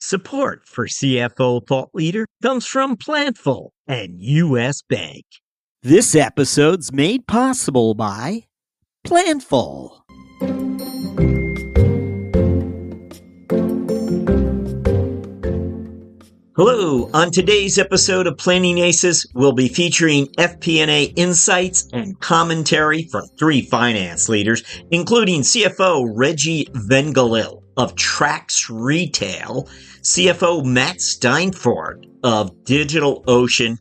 Support for CFO Thought Leader comes from Plantful and U.S. Bank. This episode's made possible by Plantful. Hello, on today's episode of Planning Aces, we'll be featuring FP&A insights and commentary from three finance leaders, including CFO Reggie Vengalil of Trax Retail, CFO Matt Steinfort of DigitalOcean,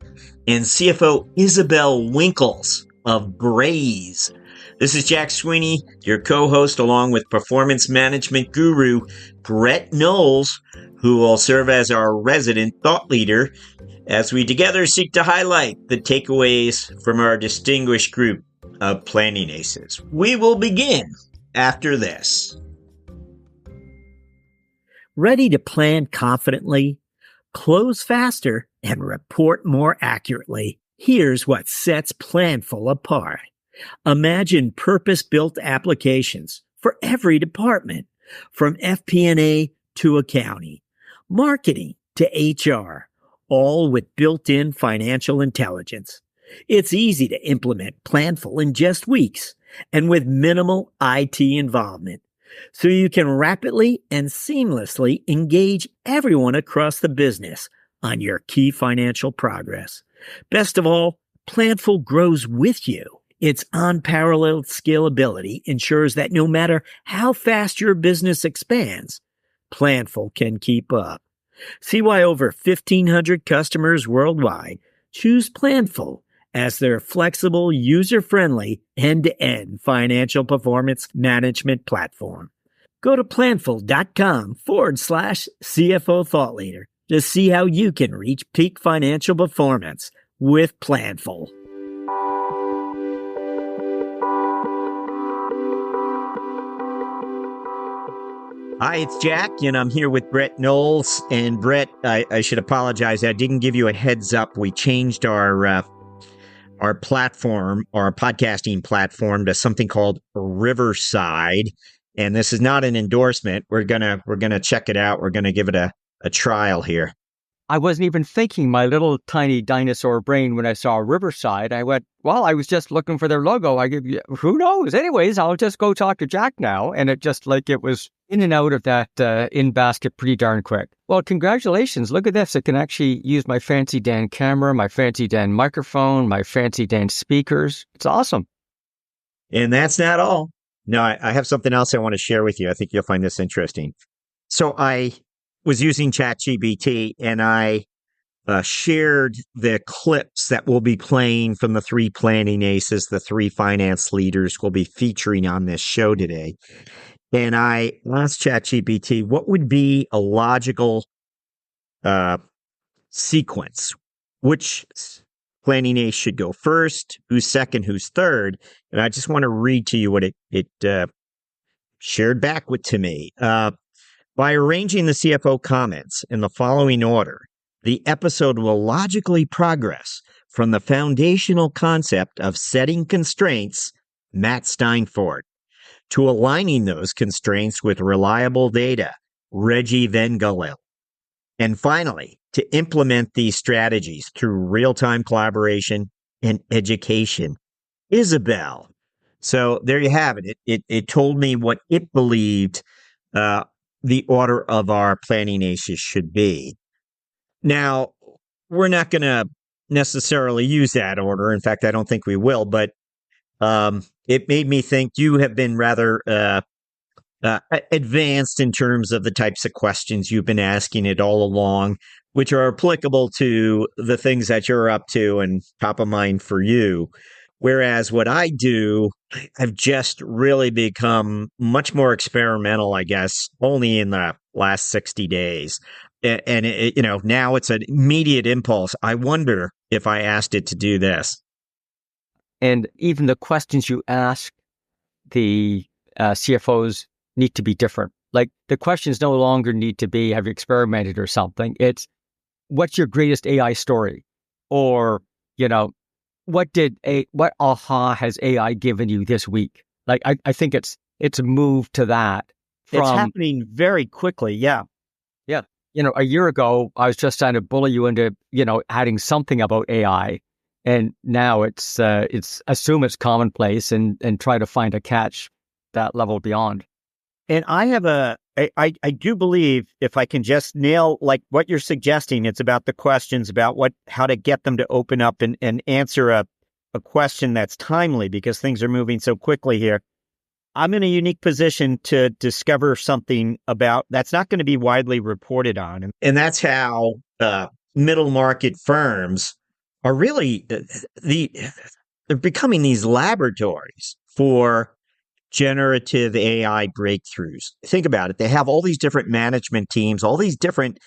and CFO Isabelle Winkles of Braze. This is Jack Sweeney, your co-host, along with performance management guru Brett Knowles, who will serve as our resident thought leader as we together seek to highlight the takeaways from our distinguished group of Planning Aces. We will begin after this. Ready to plan confidently, close faster, and report more accurately? Here's what sets Planful apart. Imagine purpose-built applications for every department, from FP&A to accounting, marketing to HR, all with built-in financial intelligence. It's easy to implement Planful in just weeks and with minimal IT involvement, so you can rapidly and seamlessly engage everyone across the business on your key financial progress. Best of all, Planful grows with you. Its unparalleled scalability ensures that no matter how fast your business expands, Planful can keep up. See why over 1,500 customers worldwide choose Planful as their flexible, user-friendly, end-to-end financial performance management platform. Go to Plantful.com/CFO Thought Leader to see how you can reach peak financial performance with Planful. Hi, it's Jack, and I'm here with Brett Knowles. And Brett, I should apologize. I didn't give you a heads up. We changed our platform, our podcasting platform, to something called Riverside. And this is not an endorsement. We're gonna check it out. We're gonna give it a trial here. I wasn't even thinking, my little tiny dinosaur brain, when I saw Riverside. I went, well, I was just looking for their logo. Who knows? Anyways, I'll just go talk to Jack now. And it was in and out of that in basket pretty darn quick. Well, congratulations. Look at this. I can actually use my fancy Dan camera, my fancy Dan microphone, my fancy Dan speakers. It's awesome. And that's not all. No, I have something else I want to share with you. I think you'll find this interesting. So I was using ChatGPT, and I shared the clips that we'll be playing from the three planning aces, the three finance leaders we'll be featuring on this show today. And I asked ChatGPT, what would be a logical sequence? Which planning ace should go first? Who's second? Who's third? And I just want to read to you what it shared back to me. By arranging the CFO comments in the following order, the episode will logically progress from the foundational concept of setting constraints, Matt Steinfort, to aligning those constraints with reliable data, Reggie Vengalil, and finally, to implement these strategies through real-time collaboration and education, Isabelle. So there you have it. It told me what it believed the order of our planning aces should be. Now, we're not going to necessarily use that order. In fact, I don't think we will, but it made me think you have been rather advanced in terms of the types of questions you've been asking it all along, which are applicable to the things that you're up to and top of mind for you. Whereas what I do, I've just really become much more experimental, I guess, only in the last 60 days. And now it's an immediate impulse. I wonder if I asked it to do this. And even the questions you ask the CFOs need to be different. Like, the questions no longer need to be, have you experimented or something? It's, what's your greatest AI story? Or, what aha has AI given you this week? Like, I think it's moved to that. It's happening very quickly. Yeah. a year ago, I was just trying to bully you into, adding something about AI. And now it's assume it's commonplace and try to find a catch that level beyond. And I do believe if I can just nail like what you're suggesting, it's about the questions about how to get them to open up and answer a question that's timely because things are moving so quickly here. I'm in a unique position to discover something about that's not going to be widely reported on. And that's how middle market firms are really they're becoming these laboratories for generative AI breakthroughs. Think about it. They have all these different management teams, all these different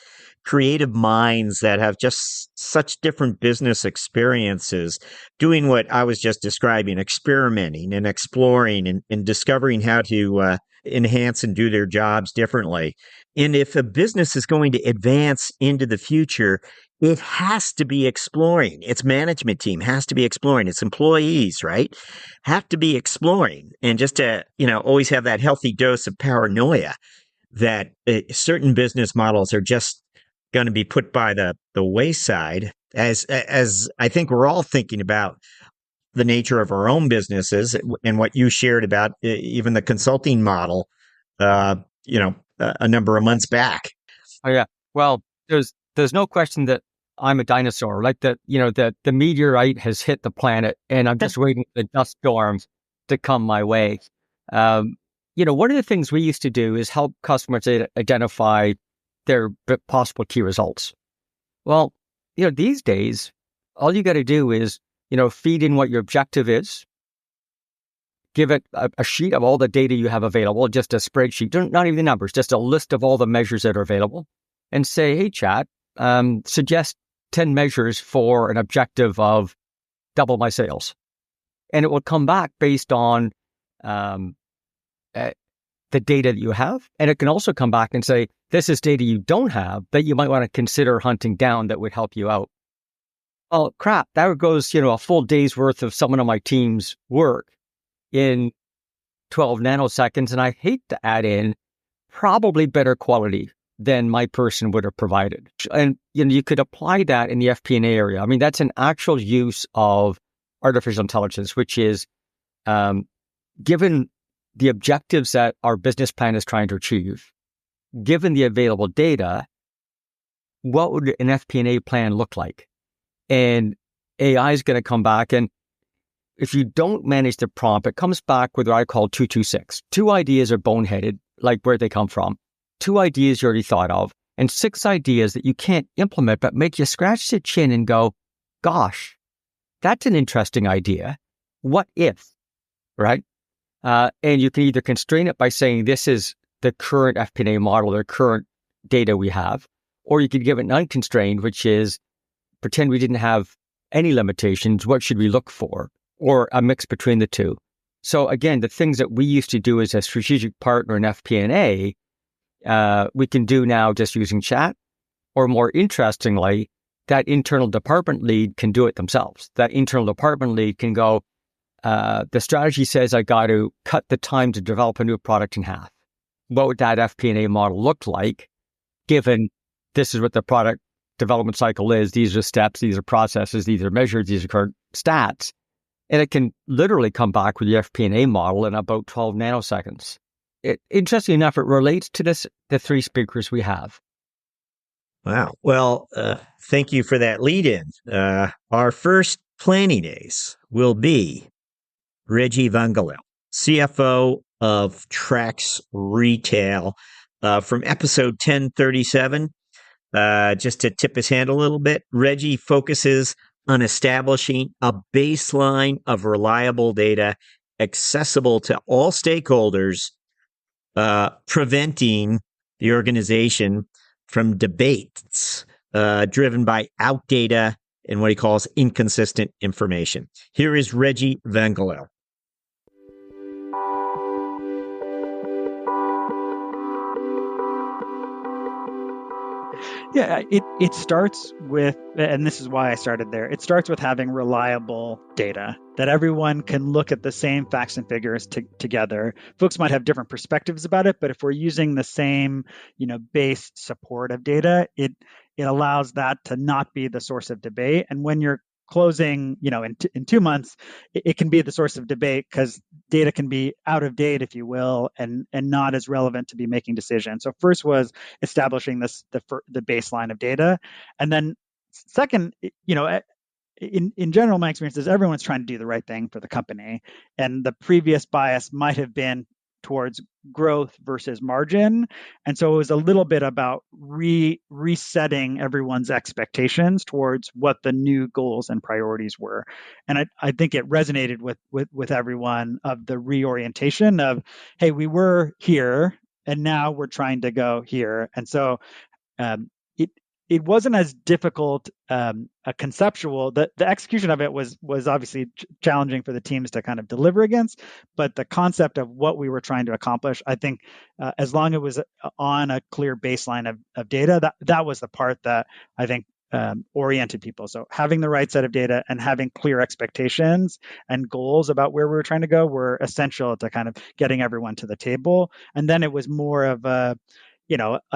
creative minds that have just such different business experiences doing what I was just describing, experimenting and exploring and discovering how to enhance and do their jobs differently. And if a business is going to advance into the future, it has to be exploring. Its management team has to be exploring. Its employees, right, have to be exploring. And just to, always have that healthy dose of paranoia that certain business models are just going to be put by the wayside, as I think we're all thinking about the nature of our own businesses and what you shared about even the consulting model, a number of months back. Oh yeah. Well, there's no question that I'm a dinosaur. Like that, the meteorite has hit the planet, and I'm just waiting for the dust storms to come my way. One of the things we used to do is help customers identify their possible key results. Well, these days, all you got to do is, feed in what your objective is, give it a sheet of all the data you have available, just a spreadsheet, not even the numbers, just a list of all the measures that are available, and say, hey, chat, suggest 10 measures for an objective of double my sales. And it will come back based on the data that you have. And it can also come back and say, this is data you don't have that you might want to consider hunting down that would help you out. Oh, crap. That goes, a full day's worth of someone on my team's work in 12 nanoseconds. And I hate to add in probably better quality than my person would have provided. And, you could apply that in the FP&A area. I mean, that's an actual use of artificial intelligence, which is given the objectives that our business plan is trying to achieve, given the available data, what would an FP&A plan look like? And AI is going to come back. And if you don't manage the prompt, it comes back with what I call 226. 2 ideas are boneheaded, like where they come from. 2 ideas you already thought of, and 6 ideas that you can't implement, but make you scratch the chin and go, gosh, that's an interesting idea. What if, right? And you can either constrain it by saying this is the current FP&A model or current data we have, or you could give it unconstrained, which is pretend we didn't have any limitations. What should we look for? Or a mix between the two. So again, the things that we used to do as a strategic partner in FP&A, we can do now just using chat, or more interestingly, that internal department lead can do it themselves. That internal department lead can go, the strategy says I got to cut the time to develop a new product in half. What would that FP&A model look like, given this is what the product development cycle is? These are steps, these are processes, these are measures, these are current stats. And it can literally come back with the FP&A model in about 12 nanoseconds. Interesting enough, it relates to the 3 speakers we have. Wow. Well, thank you for that lead in. Our first planning ace will be Reggie Vengalil, CFO of Trax Retail, from episode 1037. Just to tip his hand a little bit, Reggie focuses on establishing a baseline of reliable data accessible to all stakeholders, preventing the organization from debates driven by outdata and what he calls inconsistent information. Here is Reggie Vengalil. Yeah, it starts with, and this is why I started there, it starts with having reliable data that everyone can look at the same facts and figures together. Folks might have different perspectives about it, but if we're using the same, base support of data, it allows that to not be the source of debate. And when you're closing, in 2 months, it can be the source of debate because data can be out of date, if you will, and not as relevant to be making decisions. So first was establishing the baseline of data, and then second, in general, my experience is everyone's trying to do the right thing for the company, and the previous bias might have been towards growth versus margin. And so it was a little bit about resetting everyone's expectations towards what the new goals and priorities were. And I think it resonated with everyone of the reorientation of, hey, we were here and now we're trying to go here. And so um, it it wasn't as difficult a conceptual. The execution of it was obviously challenging for the teams to kind of deliver against, but the concept of what we were trying to accomplish, I think, as long as it was on a clear baseline of data, that was the part that I think oriented people. So having the right set of data and having clear expectations and goals about where we were trying to go were essential to kind of getting everyone to the table. And then it was more of an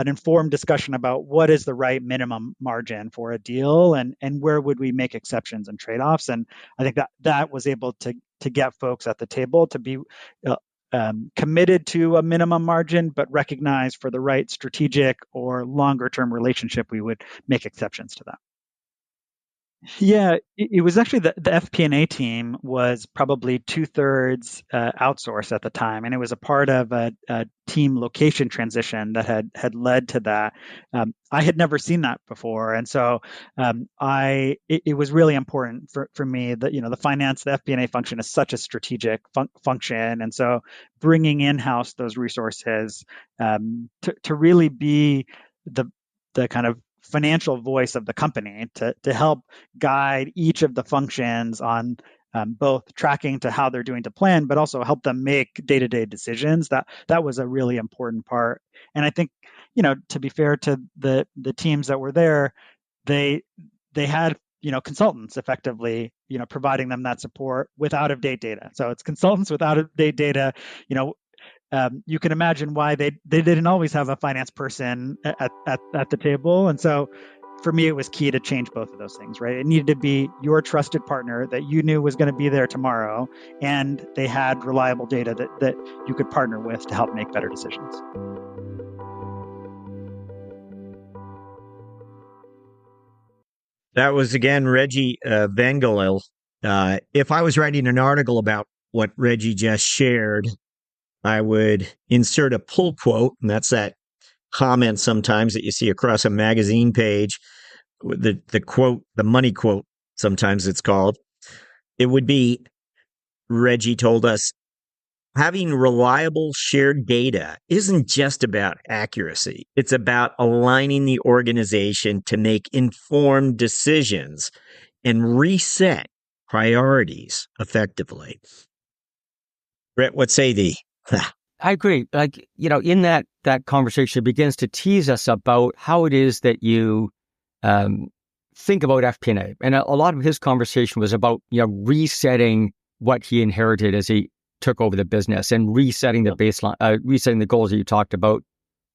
informed discussion about what is the right minimum margin for a deal and where would we make exceptions and trade-offs. And I think that was able to get folks at the table to be committed to a minimum margin, but recognize for the right strategic or longer term relationship, we would make exceptions to that. Yeah, it was actually the FP&A team was probably 2/3 outsourced at the time, and it was a part of a team location transition that had led to that. I had never seen that before, and so it was really important for me that the FP&A function is such a strategic function, and so bringing in-house those resources to really be the kind of financial voice of the company to help guide each of the functions on both tracking to how they're doing to plan, but also help them make day-to-day decisions. That was a really important part. And I think, to be fair to the teams that were there, they had consultants effectively providing them that support with out-of-date data. So it's consultants with out-of-date data. You can imagine why they didn't always have a finance person at the table. And so for me, it was key to change both of those things, right? It needed to be your trusted partner that you knew was going to be there tomorrow, and they had reliable data that you could partner with to help make better decisions. That was, again, Reggie Vengalil. If I was writing an article about what Reggie just shared, I would insert a pull quote, and that's that comment sometimes that you see across a magazine page, the quote, the money quote, sometimes it's called. It would be, Reggie told us, having reliable shared data isn't just about accuracy. It's about aligning the organization to make informed decisions and reset priorities effectively. Brett, what say thee? I agree. Like, in that conversation, it begins to tease us about how it is that you think about FP&A. And a lot of his conversation was about, resetting what he inherited as he took over the business and resetting the baseline, resetting the goals that you talked about.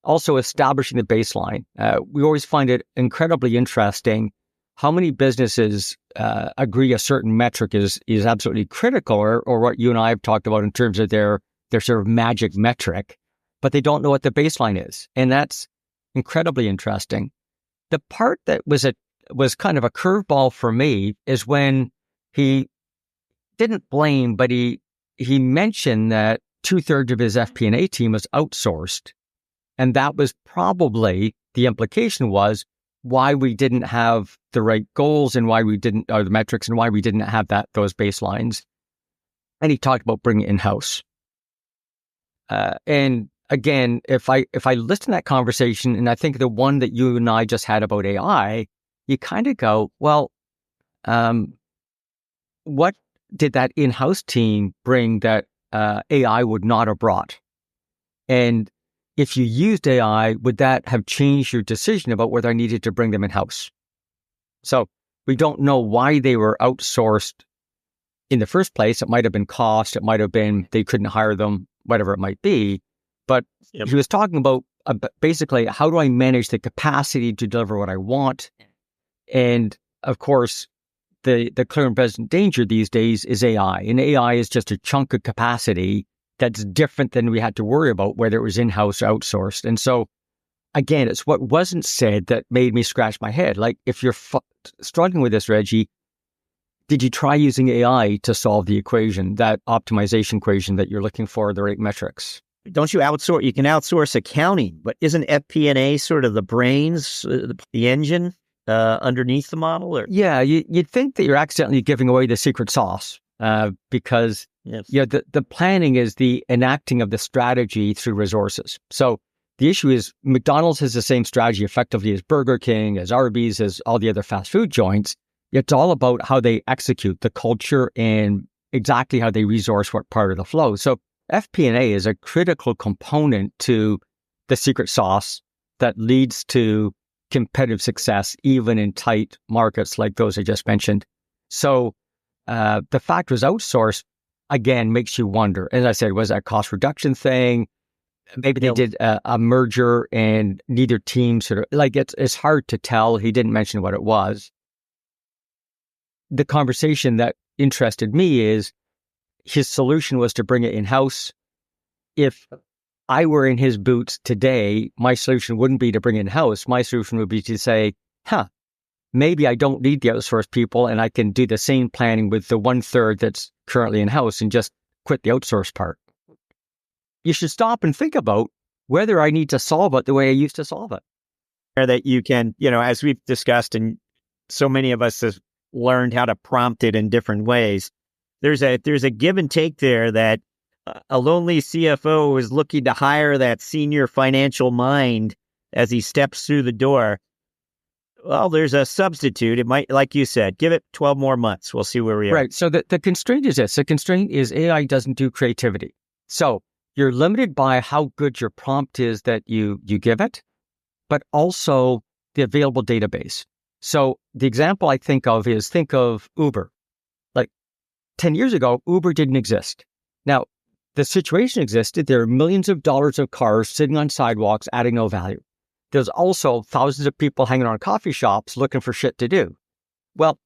Also establishing the baseline. We always find it incredibly interesting how many businesses agree a certain metric is absolutely critical, or what you and I have talked about in terms of their sort of magic metric, but they don't know what the baseline is. And that's incredibly interesting. The part that was kind of a curveball for me is when he didn't blame, but he mentioned that 2/3 of his FP&A team was outsourced. And that was probably, the implication was, why we didn't have the right goals and why we didn't, or the metrics, and why we didn't have those baselines. And he talked about bringing it in-house. And again, if I listen to that conversation, and I think the one that you and I just had about AI, you kind of go, well, what did that in-house team bring that AI would not have brought? And if you used AI, would that have changed your decision about whether I needed to bring them in-house? So we don't know why they were outsourced in the first place. It might have been cost. It might have been they couldn't hire them, whatever it might be. But he was talking about basically, how do I manage the capacity to deliver what I want? And of course, the clear and present danger these days is AI. And AI is just a chunk of capacity that's different than we had to worry about, whether it was in-house or outsourced. And so, again, it's what wasn't said that made me scratch my head. Like, if you're struggling with this, Reggie, did you try using AI to solve the equation, that optimization equation that you're looking for, the right metrics? Don't you outsource? You can outsource accounting, but isn't FP&A sort of the brains, the engine underneath the model? Or? Yeah, you'd think that you're accidentally giving away the secret sauce because the planning is the enacting of the strategy through resources. So the issue is McDonald's has the same strategy effectively as Burger King, as Arby's, as all the other fast food joints. It's all about how they execute the culture and exactly how they resource what part of the flow. So FP&A is a critical component to the secret sauce that leads to competitive success, even in tight markets like those I just mentioned. So the fact it was outsourced, again, makes you wonder. As I said, was that a cost reduction thing? Maybe they did a merger and neither team sort of, like, it's hard to tell. He didn't mention what it was. The conversation that interested me is his solution was to bring it in-house. If I were in his boots today, my solution wouldn't be to bring it in-house. My solution would be to say, maybe I don't need the outsourced people and I can do the same planning with the 1/3 that's currently in-house and just quit the outsourced part. You should stop and think about whether I need to solve it the way I used to solve it. That you can, as we've discussed, and so many of us have learned how to prompt it in different ways. There's a give and take there that a lonely CFO is looking to hire that senior financial mind as he steps through the door. Well, there's a substitute. It might, like you said, give it 12 more months. We'll see where we are. Right. So the constraint is this. The constraint is AI doesn't do creativity. So you're limited by how good your prompt is that you give it, but also the available database. So the example I think of Uber. Like 10 years ago, Uber didn't exist. Now, the situation existed. There are millions of dollars of cars sitting on sidewalks adding no value. There's also thousands of people hanging around coffee shops looking for shit to do. Well,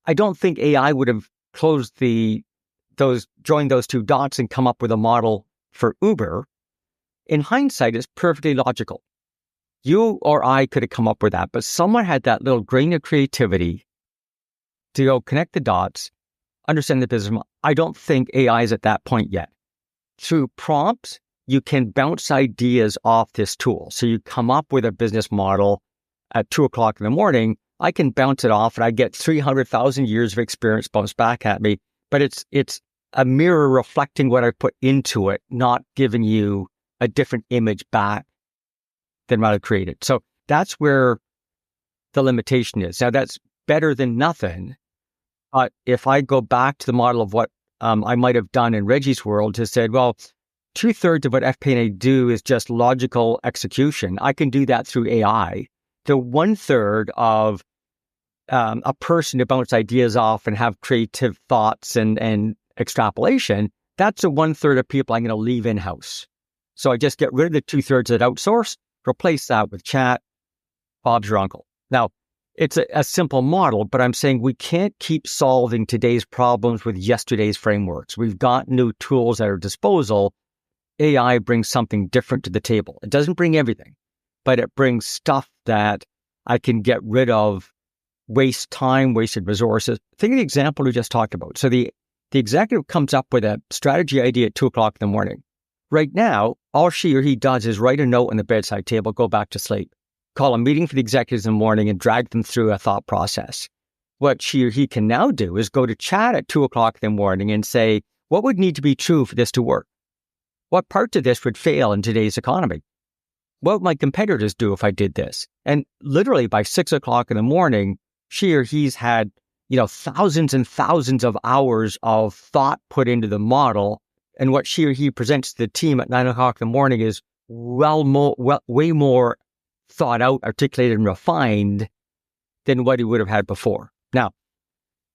I don't think AI would have joined those two dots and come up with a model for Uber. In hindsight, it's perfectly logical. You or I could have come up with that, but someone had that little grain of creativity to go connect the dots, understand the business model. I don't think AI is at that point yet. Through prompts, you can bounce ideas off this tool. So you come up with a business model at 2:00 in the morning. I can bounce it off and I get 300,000 years of experience bounced back at me. But it's a mirror reflecting what I put into it, not giving you a different image back than what I created. So that's where the limitation is. Now, that's better than nothing. But if I go back to the model of what I might have done in Reggie's world, to said, well, 2/3 of what FP&A do is just logical execution. I can do that through AI. The 1/3 of a person to bounce ideas off and have creative thoughts and extrapolation, that's the 1/3 of people I'm going to leave in-house. So I just get rid of the 2/3 that outsource, replace that with chat, Bob's your uncle. Now, it's a simple model, but I'm saying we can't keep solving today's problems with yesterday's frameworks. We've got new tools at our disposal. AI brings something different to the table. It doesn't bring everything, but it brings stuff that I can get rid of, waste time, wasted resources. Think of the example we just talked about. So the executive comes up with a strategy idea at 2:00 in the morning. Right now, all she or he does is write a note on the bedside table, go back to sleep, call a meeting for the executives in the morning and drag them through a thought process. What she or he can now do is go to chat at 2:00 in the morning and say, what would need to be true for this to work? What parts of this would fail in today's economy? What would my competitors do if I did this? And literally by 6:00 in the morning, she or he's had, thousands and thousands of hours of thought put into the model and what she or he presents to the team at 9 o'clock in the morning is way more thought out, articulated, and refined than what he would have had before. Now,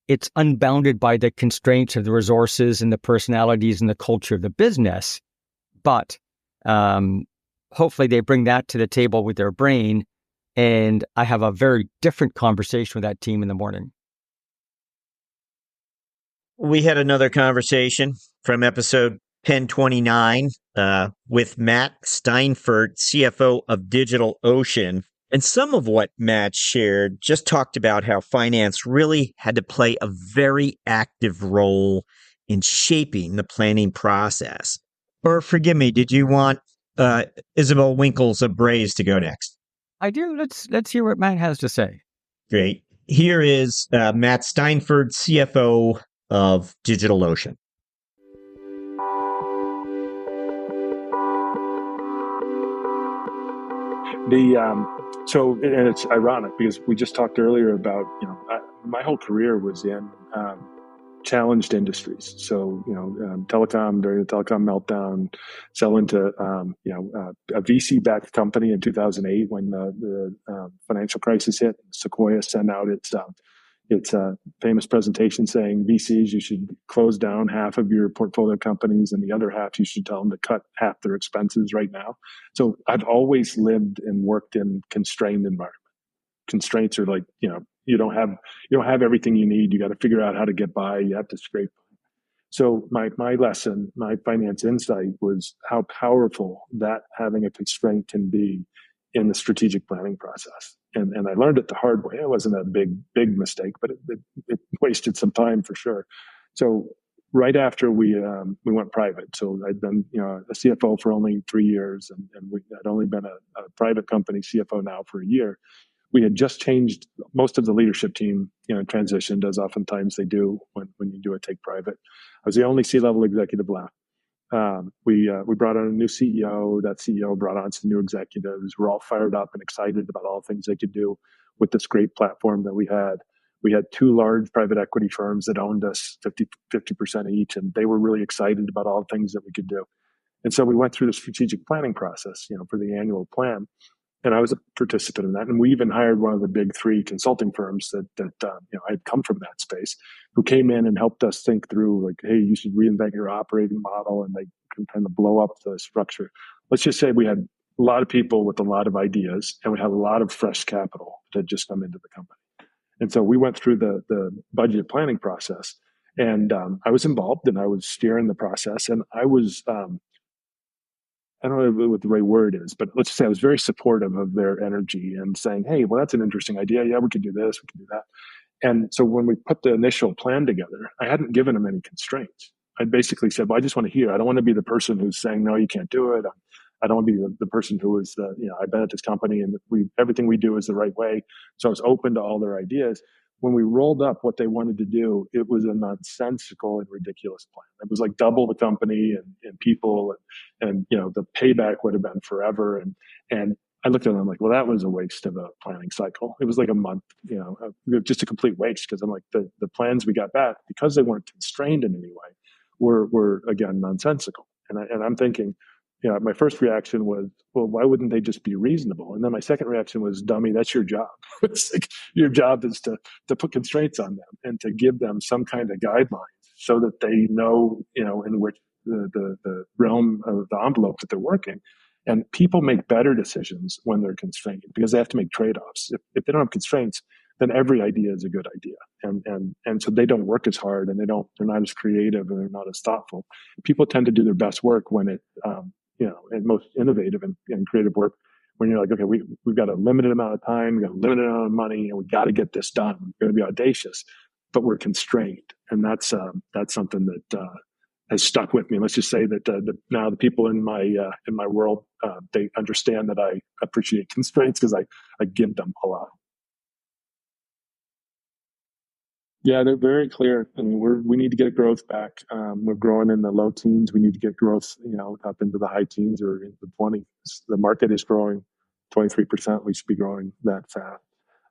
it's unbounded by the constraints of the resources and the personalities and the culture of the business, but hopefully they bring that to the table with their brain, and I have a very different conversation with that team in the morning. We had another conversation from episode 1029 with Matt Steinfort, CFO of DigitalOcean. And some of what Matt shared just talked about how finance really had to play a very active role in shaping the planning process. Or forgive me, did you want Isabelle Winkles of Braze to go next? I do. Let's hear what Matt has to say. Great. Here is Matt Steinfort, CFO of DigitalOcean. So, and it's ironic because we just talked earlier about, my whole career was in challenged industries. So, telecom, during the telecom meltdown, sell into, a VC-backed company in 2008 when the financial crisis hit. Sequoia sent out its famous presentation saying, VCs, you should close down half of your portfolio companies and the other half, you should tell them to cut half their expenses right now. So I've always lived and worked in constrained environment. Constraints are like, you don't have everything you need. You got to figure out how to get by. You have to scrape. So my lesson, my finance insight was how powerful that having a constraint can be in the strategic planning process. And I learned it the hard way. It wasn't a big mistake, but it wasted some time for sure. So right after we went private, so I'd been a CFO for only 3 years, and I'd only been a private company CFO now for a year. We had just changed most of the leadership team, transitioned, as oftentimes they do when you do a take private. I was the only C-level executive left. We brought on a new CEO. That CEO brought on some new executives. We're all fired up and excited about all the things they could do with this great platform that we had. We had 2 large private equity firms that owned us 50% each, and they were really excited about all the things that we could do. And so we went through the strategic planning process, for the annual plan. And I was a participant in that. And we even hired one of the big 3 consulting firms that I had come from that space, who came in and helped us think through, like, hey, you should reinvent your operating model, and they can kind of blow up the structure. Let's just say we had a lot of people with a lot of ideas, and we had a lot of fresh capital that had just come into the company. And so we went through the budget planning process, and I was involved, and I was steering the process, and I was I don't know what the right word is, but let's just say I was very supportive of their energy and saying, hey, well, that's an interesting idea. Yeah, we could do this, we could do that. And so when we put the initial plan together, I hadn't given them any constraints. I basically said, well, I just want to hear. I don't want to be the person who's saying, no, you can't do it. I don't want to be the person who is I've been at this company and everything we do is the right way. So I was open to all their ideas. When we rolled up what they wanted to do, it was a nonsensical and ridiculous plan. It was like double the company and people, and the payback would have been forever. And I looked at them like, well, that was a waste of a planning cycle. It was like a month, just a complete waste, because I'm like, the plans we got back, because they weren't constrained in any way, were again nonsensical. And I'm thinking, my first reaction was, well, why wouldn't they just be reasonable? And then my second reaction was, dummy, that's your job. It's like, your job is to put constraints on them and to give them some kind of guidelines so that they know, in which the realm of the envelope that they're working. And people make better decisions when they're constrained because they have to make trade-offs. If they don't have constraints, then every idea is a good idea. And so they don't work as hard, and they're not as creative, and they're not as thoughtful. People tend to do their best work when and most innovative and creative work, when you're like, okay, we've got a limited amount of time, we've got a limited amount of money, and we got to get this done. We're going to be audacious, but we're constrained. And that's something that has stuck with me. Let's just say that now the people in my world, they understand that I appreciate constraints because I give them a lot. Yeah, they're very clear. I mean, we need to get growth back. We're growing in the low teens. We need to get growth, up into the high teens or into the 20s. The market is growing 23%. We should be growing that fast.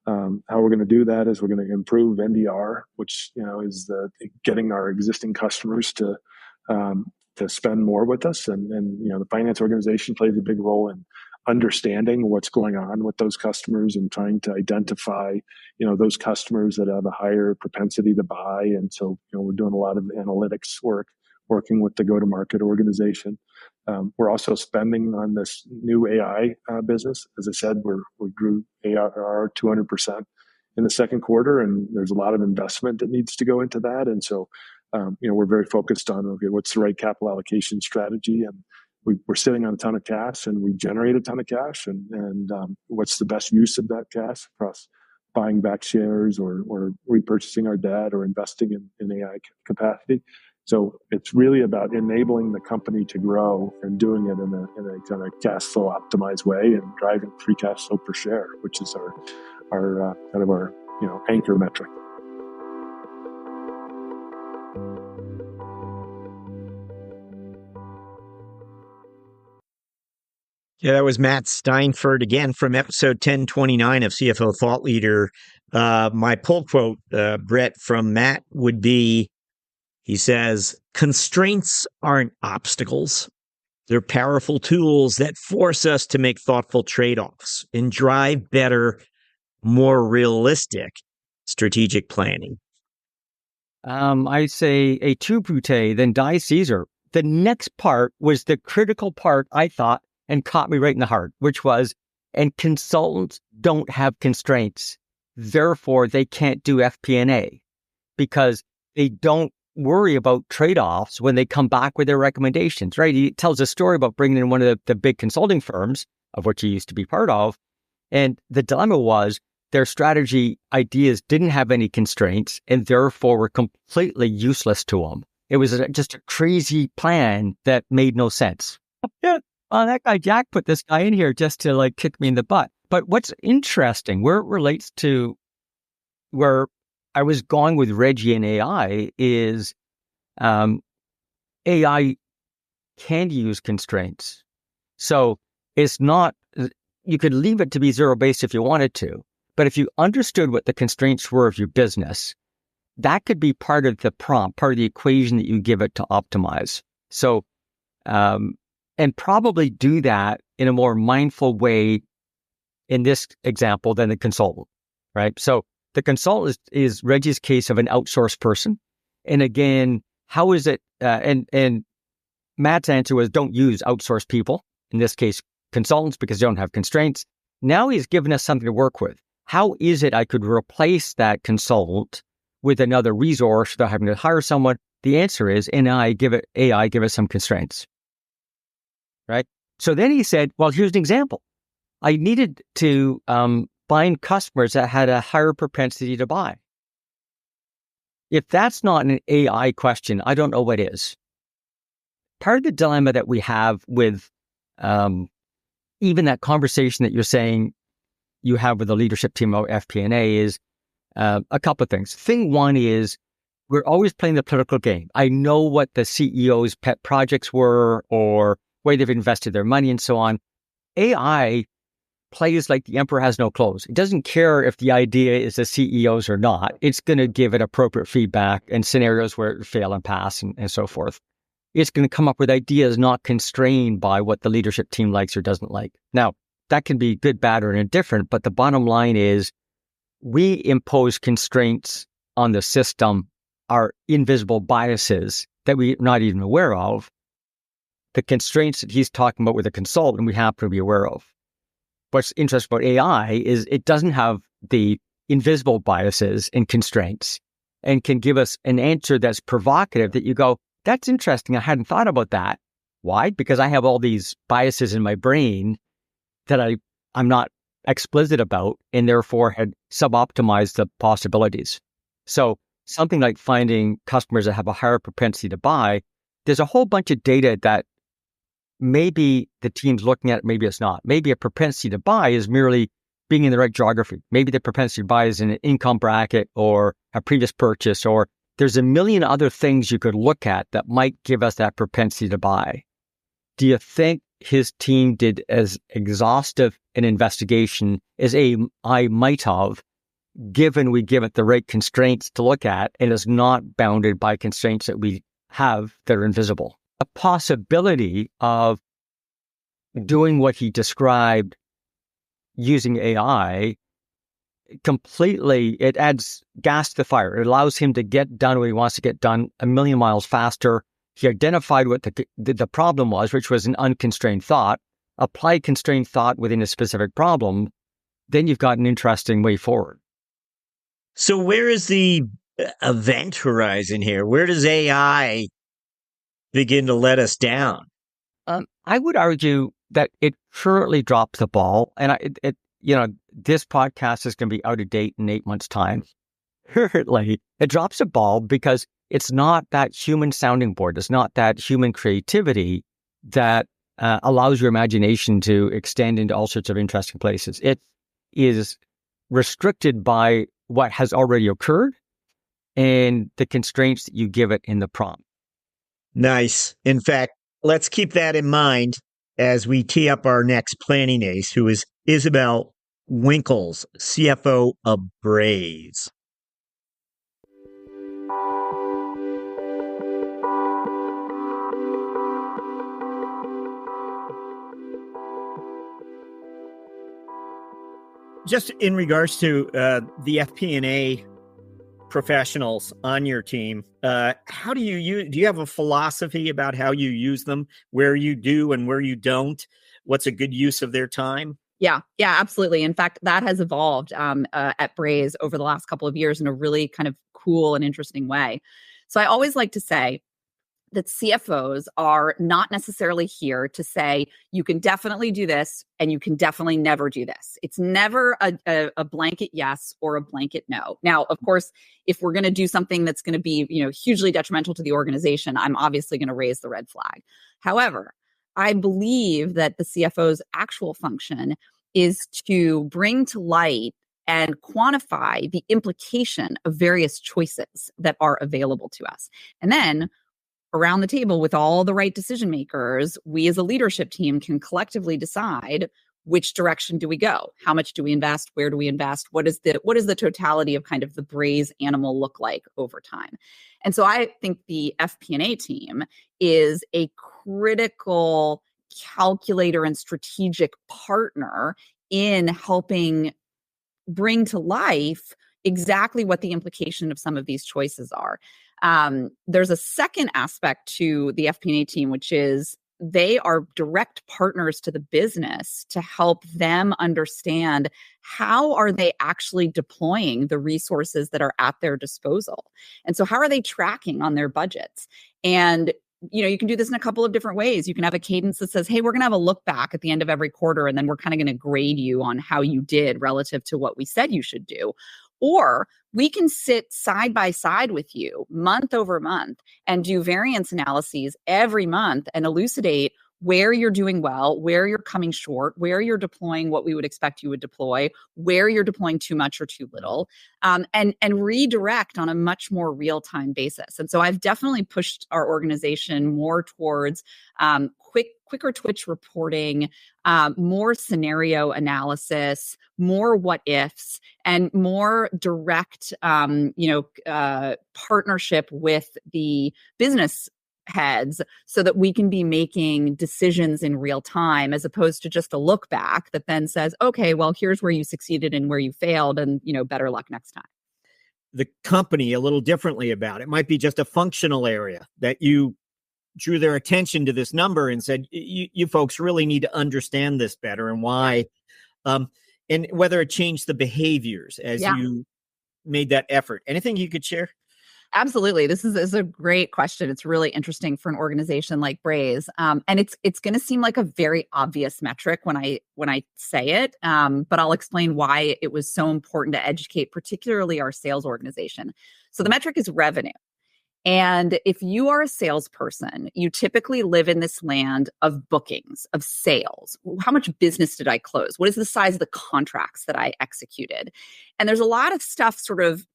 How we're going to do that is we're going to improve NDR, which is getting our existing customers to to spend more with us. And the finance organization plays a big role in understanding what's going on with those customers and trying to identify, those customers that have a higher propensity to buy. And so, we're doing a lot of analytics work, working with the go-to-market organization. We're also spending on this new AI business. As I said, we grew ARR 200% in the second quarter, and there's a lot of investment that needs to go into that. And so, we're very focused on, okay, what's the right capital allocation strategy? And we're sitting on a ton of cash, and we generate a ton of cash. And what's the best use of that cash across buying back shares or repurchasing our debt or investing in AI capacity? So it's really about enabling the company to grow and doing it in a kind of cash flow optimized way and driving free cash flow per share, which is our kind of our anchor metric. Yeah, that was Matt Steinfort again from episode 1029 of CFO Thought Leader. My pull quote, Brett, from Matt would be, he says, "Constraints aren't obstacles. They're powerful tools that force us to make thoughtful trade-offs and drive better, more realistic strategic planning." I say a tu brute, then die Caesar. The next part was the critical part, I thought, and caught me right in the heart, which was, and consultants don't have constraints. Therefore, they can't do FP&A because they don't worry about trade-offs when they come back with their recommendations, right? He tells a story about bringing in one of the big consulting firms, of which he used to be part of. And the dilemma was their strategy ideas didn't have any constraints and therefore were completely useless to them. It was just a crazy plan that made no sense. Yeah. That guy Jack put this guy in here just to kick me in the butt. But what's interesting, where it relates to where I was going with Reggie and AI is AI can use constraints. So it's not, you could leave it to be zero-based if you wanted to, but if you understood what the constraints were of your business, that could be part of the prompt, part of the equation that you give it to optimize. So, and probably do that in a more mindful way in this example than the consultant, right? So the consultant is Reggie's case of an outsourced person. And again, how is it, and Matt's answer was don't use outsourced people, in this case, consultants, because they don't have constraints. Now he's given us something to work with. How is it I could replace that consultant with another resource without having to hire someone? The answer is AI give it some constraints. Right? So then he said, well, here's an example. I needed to find customers that had a higher propensity to buy. If that's not an AI question, I don't know what is. Part of the dilemma that we have with even that conversation that you're saying you have with the leadership team about FP&A is a couple of things. Thing one is we're always playing the political game. I know what the CEO's pet projects were or way they've invested their money and so on. AI plays like the emperor has no clothes. It doesn't care if the idea is the CEO's or not. It's going to give it appropriate feedback and scenarios where it fail and pass and so forth. It's going to come up with ideas not constrained by what the leadership team likes or doesn't like. Now, that can be good, bad, or indifferent, but the bottom line is we impose constraints on the system, our invisible biases that we're not even aware of. The constraints that he's talking about with a consultant, we happen to be aware of. What's interesting about AI is it doesn't have the invisible biases and constraints and can give us an answer that's provocative that you go, that's interesting. I hadn't thought about that. Why? Because I have all these biases in my brain that I'm not explicit about and therefore had sub-optimized the possibilities. So something like finding customers that have a higher propensity to buy, there's a whole bunch of data that maybe the team's looking at, maybe it's not. Maybe a propensity to buy is merely being in the right geography. Maybe the propensity to buy is in an income bracket or a previous purchase, or there's a million other things you could look at that might give us that propensity to buy. Do you think his team did as exhaustive an investigation as AI might have, given we give it the right constraints to look at and is not bounded by constraints that we have that are invisible? a possibility of doing what he described using AI completely, it adds gas to the fire. It allows him to get done what he wants to get done a million miles faster. He identified what the problem was, which was an unconstrained thought. Apply constrained thought within a specific problem, then you've got an interesting way forward. So where is the event horizon here? Where does AI begin to let us down? I would argue that it currently drops the ball, and this podcast is going to be out of date in 8 months' time. Currently, it drops the ball because it's not that human sounding board. It's not that human creativity that allows your imagination to extend into all sorts of interesting places. It is restricted by what has already occurred and the constraints that you give it in the prompt. Nice. In fact, let's keep that in mind as we tee up our next planning ace, who is Isabelle Winkles, CFO of Braze. Just in regards to the FP&A professionals on your team, how do you have a philosophy about how you use them, where you do and where you don't? What's a good use of their time? Yeah, absolutely. In fact, that has evolved at Braze over the last couple of years in a really kind of cool and interesting way. So I always like to say that CFOs are not necessarily here to say, you can definitely do this and you can definitely never do this. It's never a blanket yes or a blanket no. Now, of course, if we're going to do something that's going to be, hugely detrimental to the organization, I'm obviously going to raise the red flag. However, I believe that the CFO's actual function is to bring to light and quantify the implication of various choices that are available to us. And then around the table with all the right decision makers, we as a leadership team can collectively decide which direction do we go? How much do we invest? Where do we invest? What is the totality of kind of the Braze animal look like over time? And so I think the FP&A team is a critical calculator and strategic partner in helping bring to life exactly what the implication of some of these choices are. There's a second aspect to the FP&A team, which is they are direct partners to the business to help them understand how are they actually deploying the resources that are at their disposal. And so how are they tracking on their budgets? And you can do this in a couple of different ways. You can have a cadence that says, hey, we're going to have a look back at the end of every quarter, and then we're kind of going to grade you on how you did relative to what we said you should do. Or we can sit side by side with you month over month and do variance analyses every month and elucidate where you're doing well, where you're coming short, where you're deploying what we would expect you would deploy, where you're deploying too much or too little, and redirect on a much more real-time basis. And so I've definitely pushed our organization more towards quicker twitch reporting, more scenario analysis, more what ifs, and more direct, partnership with the business heads so that we can be making decisions in real time, as opposed to just a look back that then says, okay, well, here's where you succeeded and where you failed, and better luck next time. The company a little differently about it might be just a functional area that you drew their attention to this number and said, you folks really need to understand this better and why, and whether it changed the behaviors as you made that effort. Anything you could share? Absolutely. This is a great question. It's really interesting for an organization like Braze. And it's going to seem like a very obvious metric when I say it, but I'll explain why it was so important to educate, particularly our sales organization. So the metric is revenue. And if you are a salesperson, you typically live in this land of bookings, of sales. How much business did I close? What is the size of the contracts that I executed? And there's a lot of stuff, sort of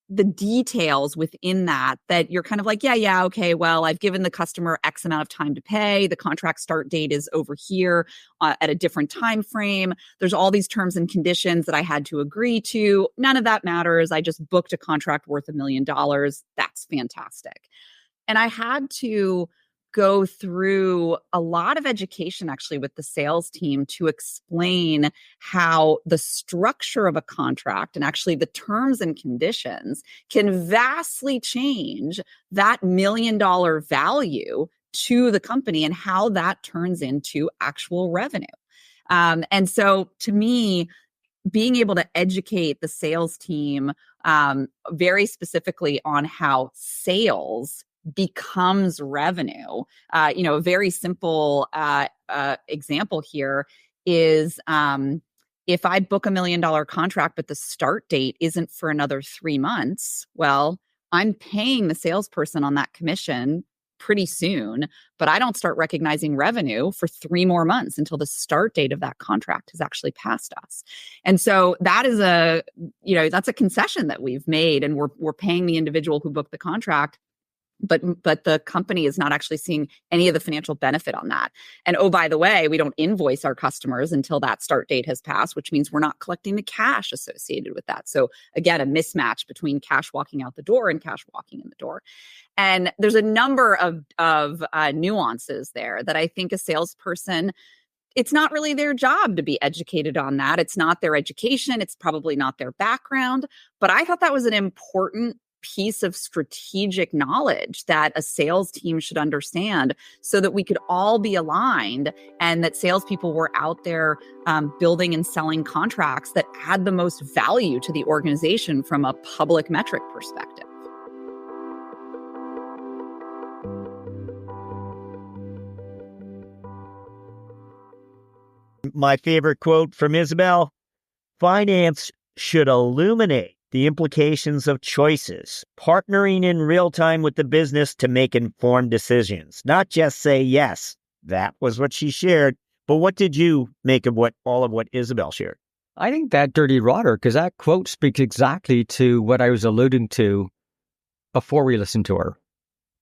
the details within that you're kind of like, yeah, okay, well, I've given the customer X amount of time to pay. The contract start date is over here at a different time frame. There's all these terms and conditions that I had to agree to. None of that matters. I just booked a contract worth $1 million. That's fantastic. And I had to go through a lot of education actually with the sales team to explain how the structure of a contract and actually the terms and conditions can vastly change that $1 million value to the company and how that turns into actual revenue. And so to me, being able to educate the sales team very specifically on how sales becomes revenue. A very simple example here is if I book $1 million contract, but the start date isn't for another 3 months, well, I'm paying the salesperson on that commission pretty soon, but I don't start recognizing revenue for 3 more months until the start date of that contract has actually passed us. And so that is that's a concession that we've made, and we're paying the individual who booked the contract, but the company is not actually seeing any of the financial benefit on that. And oh, by the way, we don't invoice our customers until that start date has passed, which means we're not collecting the cash associated with that. So again, a mismatch between cash walking out the door and cash walking in the door. And there's a number of nuances there that I think a salesperson, it's not really their job to be educated on that. It's not their education. It's probably not their background. But I thought that was an important piece of strategic knowledge that a sales team should understand so that we could all be aligned and that salespeople were out there building and selling contracts that add the most value to the organization from a public metric perspective. My favorite quote from Isabelle: finance should illuminate the implications of choices, partnering in real time with the business to make informed decisions, not just say yes. That was what she shared. But what did you make of all of what Isabelle shared? I think that dirty rotter, because that quote speaks exactly to what I was alluding to before we listened to her,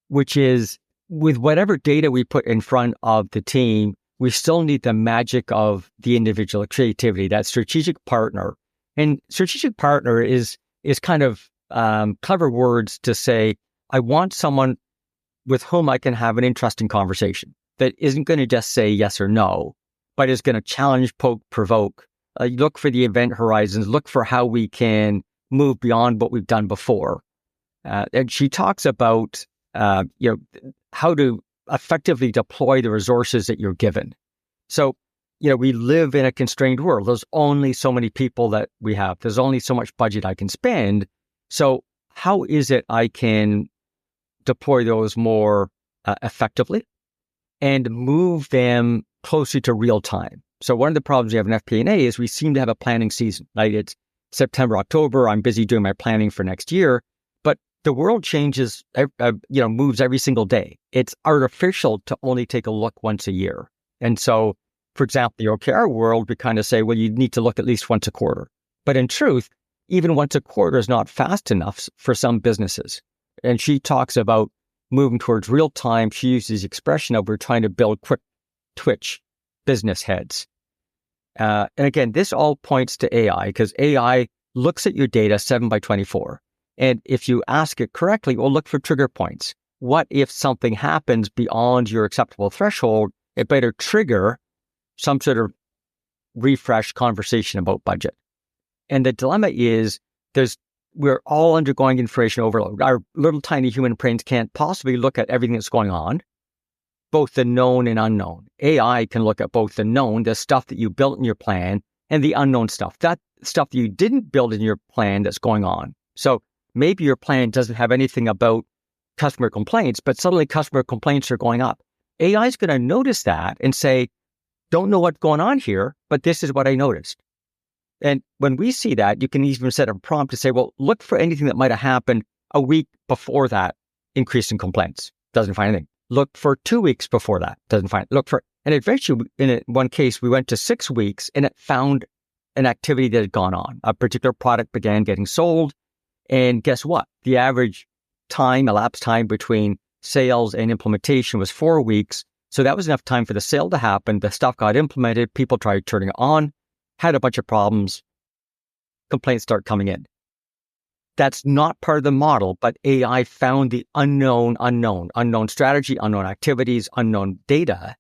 which is with whatever data we put in front of the team, we still need the magic of the individual creativity, that strategic partner. And strategic partner is kind of clever words to say, I want someone with whom I can have an interesting conversation that isn't going to just say yes or no, but is going to challenge, poke, provoke, look for the event horizons, look for how we can move beyond what we've done before. And she talks about how to effectively deploy the resources that you're given. So, we live in a constrained world. There's only so many people that we have. There's only so much budget I can spend. So how is it I can deploy those more effectively and move them closer to real time? So one of the problems we have in FP&A is we seem to have a planning season, right? It's September, October. I'm busy doing my planning for next year, but the world changes, moves every single day. It's artificial to only take a look once a year. And so, for example, the OKR world, we kind of say, well, you need to look at least once a quarter. But in truth, even once a quarter is not fast enough for some businesses. And she talks about moving towards real time. She uses the expression of we're trying to build quick twitch business heads. And again, this all points to AI because AI looks at your data 7/24. And if you ask it correctly, we'll look for trigger points. What if something happens beyond your acceptable threshold? It better trigger some sort of refresh conversation about budget. And the dilemma is we're all undergoing information overload. Our little tiny human brains can't possibly look at everything that's going on, both the known and unknown. AI can look at both the known, the stuff that you built in your plan, and the unknown stuff, that stuff that you didn't build in your plan that's going on. So maybe your plan doesn't have anything about customer complaints, but suddenly customer complaints are going up. AI is going to notice that and say, don't know what's going on here, but this is what I noticed. And when we see that, you can even set a prompt to say, well, look for anything that might have happened a week before that increase in complaints. Doesn't find anything. Look for 2 weeks before that. Doesn't find it. And eventually, in one case, we went to 6 weeks and it found an activity that had gone on. A particular product began getting sold. And guess what? The average elapsed time between sales and implementation was 4 weeks. So that was enough time for the sale to happen. The stuff got implemented. People tried turning it on, had a bunch of problems. Complaints start coming in. That's not part of the model, but AI found the unknown strategy, unknown activities, unknown data,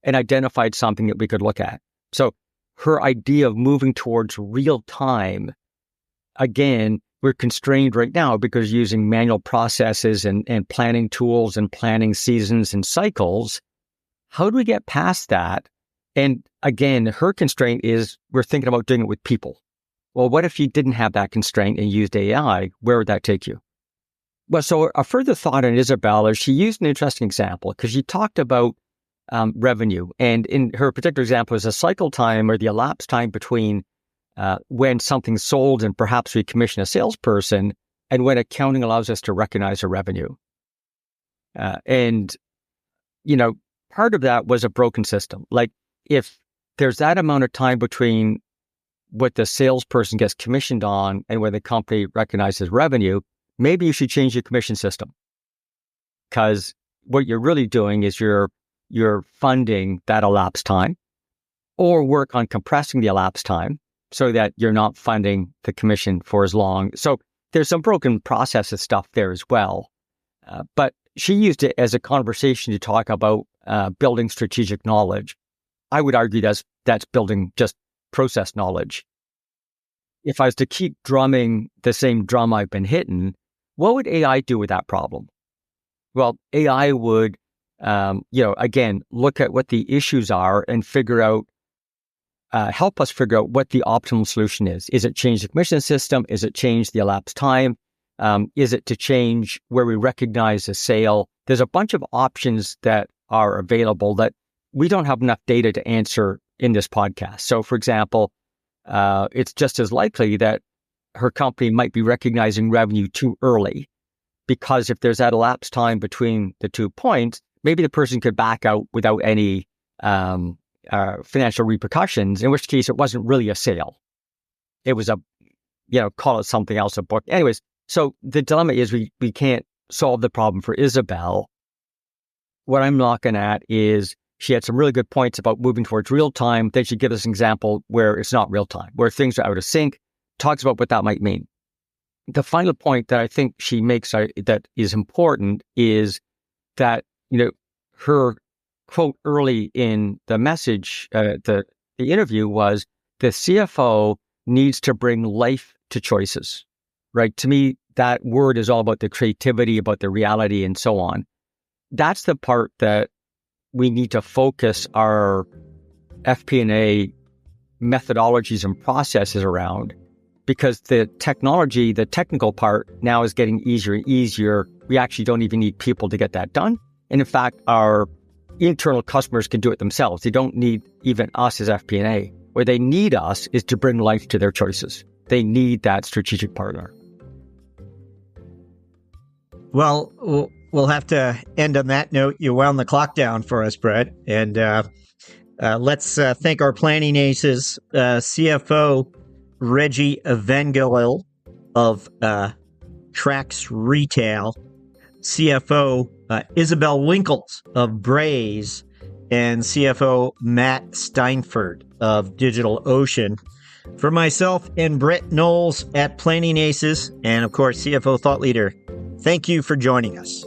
and identified something that we could look at. So her idea of moving towards real time, again, we're constrained right now because using manual processes and planning tools and planning seasons and cycles. How do we get past that? And again, her constraint is we're thinking about doing it with people. Well, what if you didn't have that constraint and used AI? Where would that take you? Well, so a further thought on Isabelle is she used an interesting example because she talked about revenue. And in her particular example is a cycle time or the elapsed time between when something's sold and perhaps we commission a salesperson and when accounting allows us to recognize a revenue. And, part of that was a broken system. Like if there's that amount of time between what the salesperson gets commissioned on and when the company recognizes revenue, maybe you should change your commission system. Because what you're really doing is you're funding that elapsed time, or work on compressing the elapsed time so that you're not funding the commission for as long. So there's some broken processes stuff there as well. But she used it as a conversation to talk about building strategic knowledge. I would argue that's building just process knowledge. If I was to keep drumming the same drum I've been hitting, what would AI do with that problem? Well, AI would, again, look at what the issues are and figure out, help us figure out what the optimal solution is. Is it change the commission system? Is it change the elapsed time? Is it to change where we recognize a sale? There's a bunch of options that are available that we don't have enough data to answer in this podcast. So, for example, it's just as likely that her company might be recognizing revenue too early, because if there's that elapsed time between the 2 points, maybe the person could back out without any financial repercussions, in which case it wasn't really a sale. It was call it something else, a book. Anyways, so the dilemma is we can't solve the problem for Isabelle. What I'm looking at is she had some really good points about moving towards real time. Then she gives us an example where it's not real time, where things are out of sync, talks about what that might mean. The final point that I think she makes that is important is that, her quote early in the message, the interview was, the CFO needs to bring life to choices, right? To me, that word is all about the creativity, about the reality and so on. That's the part that we need to focus our FP&A methodologies and processes around, because the technology, the technical part now is getting easier and easier. We actually don't even need people to get that done. And in fact, our internal customers can do it themselves. They don't need even us as FP&A. Where they need us is to bring life to their choices. They need that strategic partner. Well, we'll have to end on that note. You wound the clock down for us, Brett. And let's thank our planning aces, CFO Reggie Vengalil of Trax Retail, CFO Isabelle Winkles of Braze, and CFO Matt Steinfort of DigitalOcean. For myself and Brett Knowles at Planning Aces, and of course CFO Thought Leader, thank you for joining us.